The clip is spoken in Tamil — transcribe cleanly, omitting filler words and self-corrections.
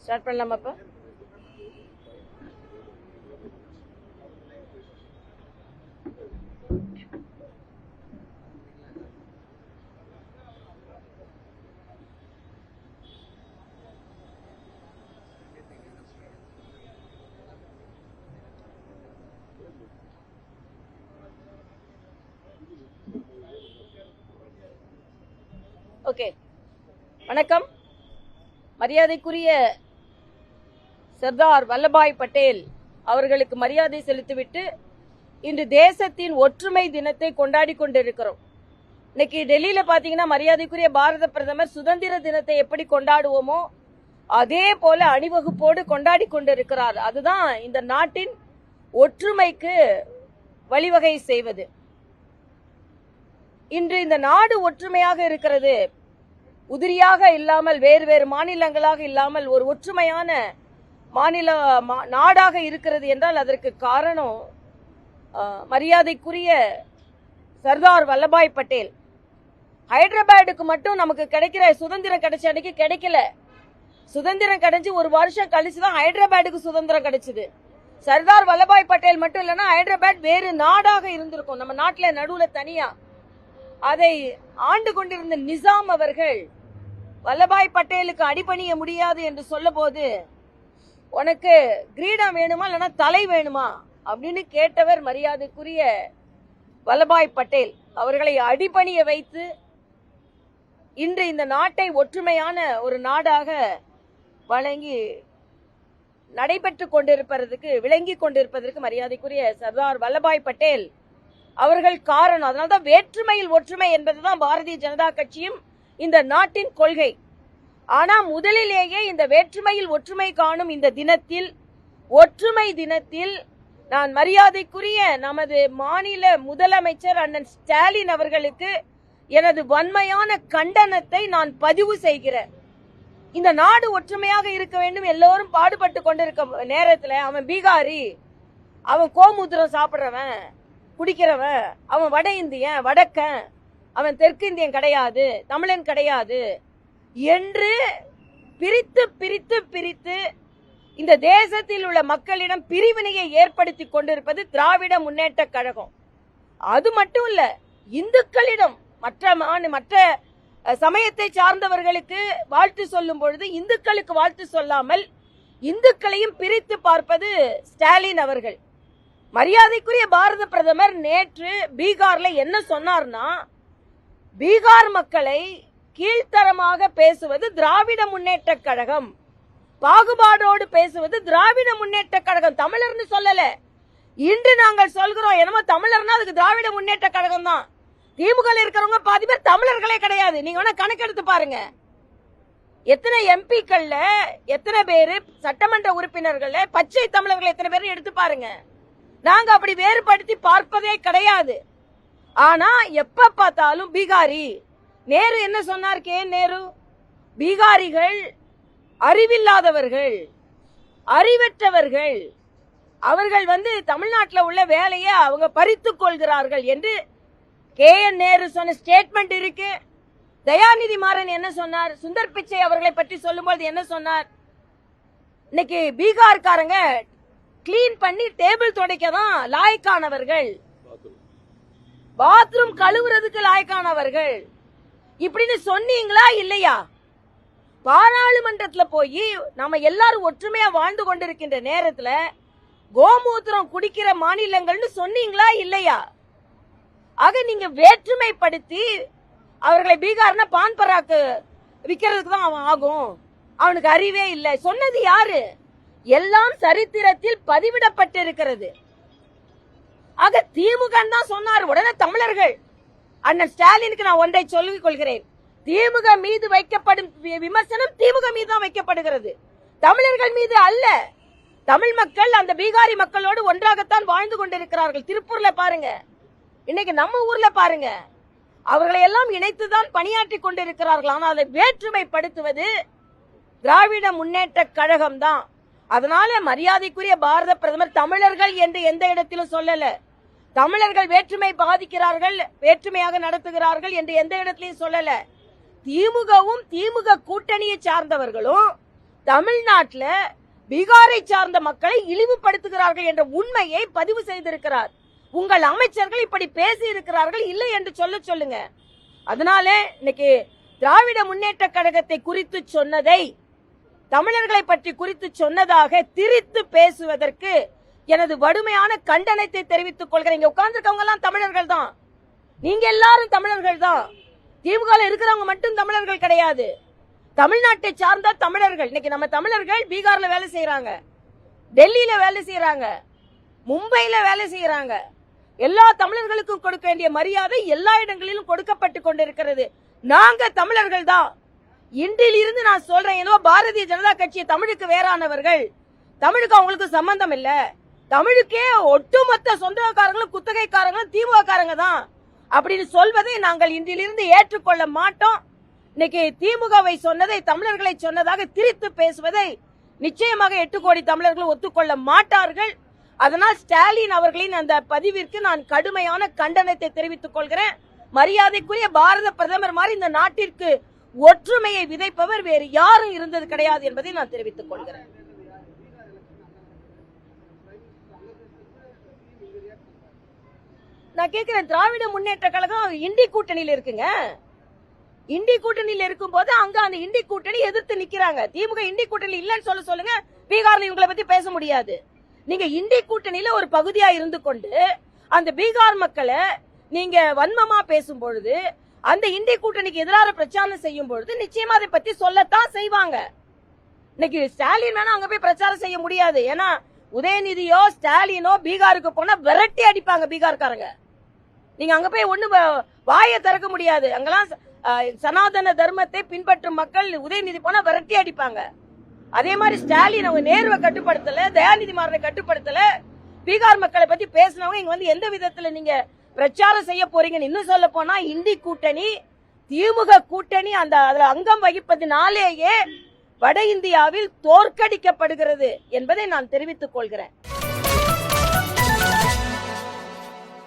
ஸ்டார்ட் பண்ணலாமாப்பா? ஓகே, வணக்கம். மரியாதைக்குரிய சர்தார் வல்லபாய் பட்டேல் அவர்களுக்கு மரியாதை செலுத்திவிட்டு இன்று தேசத்தின் ஒற்றுமை தினத்தை கொண்டாடி கொண்டிருக்கிறோம். இன்னைக்கு டெல்லியில பாத்தீங்கன்னா மரியாதைக்குரிய பாரத பிரதமர் சுதந்திர தினத்தை எப்படி கொண்டாடுவோமோ அதே போல அணிவகுப்போடு கொண்டாடி கொண்டிருக்கிறார். அதுதான் இந்த நாட்டின் ஒற்றுமைக்கு வழிவகை செய்வது. இன்று இந்த நாடு ஒற்றுமையாக இருக்கிறது, உதிரியாக இல்லாமல் வேறு வேறு மாநிலங்களாக இல்லாமல் ஒரு ஒற்றுமையான நாடாக இருக்கிறது என்றால் அதற்கு காரணம் மரியாதைக்குரிய சர்தார் வல்லபாய் பட்டேல். ஹைதராபாத்துக்கு மட்டும் நமக்கு கிடைக்கிற சுதந்திரம் கிடைச்ச அன்னைக்கு கிடைக்கல. சுதந்திரம் கிடைச்சு ஒரு வருஷம் கழிச்சுதான் ஹைதராபாத்துக்கு சுதந்திரம் கிடைச்சது. சர்தார் வல்லபாய் பட்டேல் மட்டும் இல்லைன்னா ஹைதராபாத் வேறு நாடாக இருந்திருக்கும், நம்ம நாட்டுல நடுவுல தனியா. அதை ஆண்டு கொண்டிருந்த நிசாம் அவர்கள் வல்லபாய் பட்டேலுக்கு அடிபணிய முடியாது என்று சொல்ல போது, உனக்கு கிரீடம் வேணுமா இல்லைன்னா தலை வேணுமா அப்படின்னு கேட்டவர் மரியாதைக்குரிய வல்லபாய் பட்டேல். அவர்களை அடிபணிய வைத்து இன்று இந்த நாட்டை ஒற்றுமையான ஒரு நாடாக வழங்கி நடைபெற்றுக் கொண்டிருப்பதற்கு விளங்கி கொண்டிருப்பதற்கு மரியாதைக்குரிய சர்தார் வல்லபாய் பட்டேல் அவர்கள் காரணம். அதனால்தான் வேற்றுமையில் ஒற்றுமை என்பதுதான் பாரதிய ஜனதா கட்சியும் இந்த நாட்டின் கொள்கை. ஆனா முதலிலேயே இந்த வேற்றுமையில் ஒற்றுமை காணும் இந்த தினத்தில், ஒற்றுமை தினத்தில் நான் மரியாதைக்குரிய நமது மாநில முதலமைச்சர் அண்ணன் ஸ்டாலின் அவர்களுக்கு எனது வன்மையான கண்டனத்தை நான் பதிவு செய்கிறேன். இந்த நாடு ஒற்றுமையாக இருக்க வேண்டும், எல்லோரும் பாடுபட்டு கொண்டிருக்க நேரத்தில் அவன் பீகாரி, அவன் கோமுத்திரம் சாப்பிடுறவன் குடிக்கிறவன், அவன் வட இந்தியன் வடக்கன், அவன் தெற்கு இந்தியன் கிடையாது, தமிழன் கிடையாது என்று பிரித்து பிரித்து பிரித்து இந்த தேசத்தில் உள்ள மக்களிடம் பிரிவினையை ஏற்படுத்தி கொண்டிருப்பது திராவிட முன்னேற்ற கழகம். அது மட்டும் இல்ல, இந்துக்களிடம் மற்ற சமயத்தை சார்ந்தவர்களுக்கு வாழ்த்து சொல்லும் பொழுது இந்துக்களுக்கு வாழ்த்து சொல்லாமல் இந்துக்களையும் பிரித்து பார்ப்பது ஸ்டாலின் அவர்கள். மரியாதைக்குரிய பாரத பிரதமர் நேற்று பீகார்ல என்ன சொன்னார்னா, பீகார் மக்களை கீழ்த்தரமாக பேசுவது திராவிட முன்னேற்ற கழகம், பாகுபாடோடு பேசுவது திராவிட முன்னேற்ற கழகம், தமிழர்னு சொல்லல. இன்று நாங்கள் சொல்கிறோம், என்னமோ தமிழர்னா அதுக்கு திராவிட முன்னேற்ற கழகம் தான். திமுக இருக்கிறவங்க பாதி பேர் தமிழர்களே கிடையாது. நீங்க வேணா கணக்கெடுத்து பாருங்க, எத்தனை எம்பிக்கள்ல எத்தனை பேரு சட்டமன்ற உறுப்பினர்கள் பச்சை தமிழர்கள் எத்தனை பேர் எடுத்து பாருங்க. நாங்க அப்படி வேறுபடுத்தி பார்ப்பதே கிடையாது. ஆனா எப்ப பார்த்தாலும் பீகாரி. நேரு என்ன சொன்னார்? நேரு, பீகாரிகள் அறிவில்லாதவர்கள், அறிவற்றவர்கள், அவர்கள் தமிழ்நாட்டில் உள்ள வேலையை அவங்க பறித்துக் கொள்கிறார்கள் என்று நேரு சொன்ன ஸ்டேட்மெண்ட் இருக்கு. தயாநிதி மாறன் என்ன சொன்னார்? சுந்தர் பிச்சை அவர்களை பற்றி சொல்லும்போது என்ன சொன்னார்? இன்னைக்கு பீகார்காரங்க கிளீன் பண்ணி டேபிள் துடைக்க தான் லாய்க்கானவர்கள், பாத்ரூம் கழுவுறதுக்கு லாய்க்கானவர்கள் இப்படின்னு சொன்னீங்களா இல்லையா? பாராளுமன்றத்துல போய் நாம எல்லாரும் ஒற்றுமையா வாழ்ந்து கொண்டிருக்கின்ற நேரத்துல கோமூத்திரம் குடிக்கிற மாநிலங்கள்னு சொன்னீங்களா இல்லையா? ஆக நீங்க வேற்றுமைப்படுத்தி அவர்களை பீகார்னா பான் பராக்கு விக்கிறதுக்கு தான் அவன் ஆகும், அவனுக்கு அறிவே இல்லை சொன்னது யாரு? எல்லாம் சரித்திரத்தில் பதிவிடப்பட்டிருக்கிறது. ஆக திமுக தான் சொன்னார். உடனே தமிழர்கள் அண்ணன் ஸ்டாலினுக்கு நான் ஒன்றை சொல்லிக் கொள்கிறேன், திமுக மீது வைக்கப்படும் விமர்சனம் திமுக மீது தான் வைக்கப்படுகிறது, தமிழர்கள் மீது அல்ல. தமிழ் மக்கள் அந்த பீகாரி மக்களோடு ஒன்றாகத்தான் வாழ்ந்து கொண்டிருக்கிறார்கள். திருப்பூர்ல பாருங்க, இன்னைக்கு நம்ம ஊர்ல பாருங்க, அவர்களை எல்லாம் இணைத்துதான் பணியாற்றி கொண்டிருக்கிறார்கள். ஆனால் அதை வேற்றுமைப்படுத்துவது திராவிட முன்னேற்ற கழகம் தான். அதனால மரியாதைக்குரிய பாரத பிரதமர் தமிழர்கள் என்று எந்த இடத்திலும் சொல்லல. தமிழர்கள் வேற்றுமை பாதிக்கிறார்கள், வேற்றுமையாக நடத்துகிறார்கள் என்று எந்த இடத்திலையும் சொல்லல. திமுகவும் திமுக கூட்டணியை சார்ந்தவர்களும் தமிழ்நாட்டுல பீகாரை சார்ந்த மக்களை இழிவுபடுத்துகிறார்கள் என்ற உண்மையை பதிவு செய்திருக்கிறார். உங்கள் அமைச்சர்கள் இப்படி பேசி இருக்கிறார்கள் இல்லை என்று சொல்லுங்க. அதனாலே இன்னைக்கு திராவிட முன்னேற்ற கழகத்தை குறித்து சொன்னதை தமிழர்களை பற்றி குறித்து சொன்னதாக திரித்து பேசுவதற்கு எனது வடுமையான கண்டனத்தை தெரிவித்துக் கொள்கிறேன். இங்க உட்கார்ந்துருக்கவங்க எல்லாம் தமிழர்கள் தான், நீங்க எல்லாரும் தமிழர்கள் தான். திமுக இருக்கிறவங்க மட்டும் தமிழர்கள் கிடையாது, தமிழ்நாட்டை சார்ந்த தமிழர்கள். இன்னைக்கு நம்ம தமிழர்கள் பீகார்ல வேலை செய்யறாங்க, டெல்லியில வேலை செய்யறாங்க, மும்பையில வேலை செய்யறாங்க. எல்லா தமிழர்களுக்கும் கொடுக்க வேண்டிய மரியாதை எல்லா இடங்களிலும் கொடுக்கப்பட்டு கொண்டிருக்கிறது. நாங்க தமிழர்கள் தான். இன்றிலிருந்து நான் சொல்றேன், ஏதோ பாரதிய ஜனதா கட்சி தமிழுக்கு வேறானவர்கள், தமிழுக்கு அவங்களுக்கு சம்பந்தம் இல்ல, தமிழுக்கே ஒட்டுமொத்த சொந்தக்காரங்களும் குத்தகைக்காரங்களும் திமுக காரங்க தான் அப்படின்னு சொல்வதை நாங்கள் இன்றிலிருந்து ஏற்றுக்கொள்ள மாட்டோம். இன்னைக்கு திமுகவை சொன்னதை தமிழர்களை சொன்னதாக திரித்து பேசுவதை நிச்சயமாக 8 கோடி தமிழர்கள் ஒத்துக்கொள்ள மாட்டார்கள். அதனால் ஸ்டாலின் அவர்களின் அந்த பதிவிற்கு நான் கடுமையான கண்டனத்தை தெரிவித்துக் கொள்கிறேன். மரியாதைக்குரிய பாரத பிரதமர் மாதிரி இந்த நாட்டிற்கு ஒற்றுமையை விதைப்பவர் வேறு யாரும் இருந்தது கிடையாது என்பதை நான் தெரிவித்துக் கொள்கிறேன். நான் கேட்கிறேன், திராவிட முன்னேற்ற கழகம் இண்டி கூட்டணியில் இருக்குங்க. இண்டி கூட்டணியில் இருக்கும் போது அங்க அந்த இண்டி கூட்டணி எதிர்த்து நிக்கிறாங்க. திமுக இண்டி கூட்டணி இல்லன்னு சொல்லுங்க, பீகார்ல இவங்களை பத்தி பேச முடியாது. நீங்க இண்டி கூட்டணியில ஒரு பகுதியா இருந்து கொண்டு அந்த பீகார் மக்களை நீங்க வன்மமா பேசும் பொழுது, அந்த இண்டி கூட்டணிக்கு எதிராக பிரச்சாரம் செய்யும் பொழுது நிச்சயமா அதை பத்தி சொல்லத்தான் செய்வாங்க. இன்னைக்கு ஸ்டாலின் வேணா அங்க போய் பிரச்சாரம் செய்ய முடியாது. ஏன்னா உதயநிதியோ ஸ்டாலினோ பீகாருக்கு போனா விரட்டி அடிப்பாங்க பீகார்காரங்க. நீங்க அங்க போய் ஒண்ணு வாயை திறக்க முடியாது. அங்கெல்லாம் சனாதன தர்மத்தை பின்பற்றும் மக்கள் உதயநிதி போனா விரட்டி அடிப்பாங்க. அதே மாதிரி ஸ்டாலின் அவங்க நேருவை கட்டுப்படுத்தல, தயாநிதி மாறனை கட்டுப்படுத்தல. பீகார் மக்களை பத்தி பேசினவங்க இங்க வந்து எந்த விதத்துல நீங்க பிரச்சாரம் செய்ய போறீங்கன்னு இன்னும் சொல்ல போனா இண்டி கூட்டணி திமுக கூட்டணி அந்த அதுல அங்கம் வகிப்பதினாலேயே வட இந்தியாவில் தோற்கடிக்கப்படுகிறது என்பதை நான் தெரிவித்துக் கொள்கிறேன்.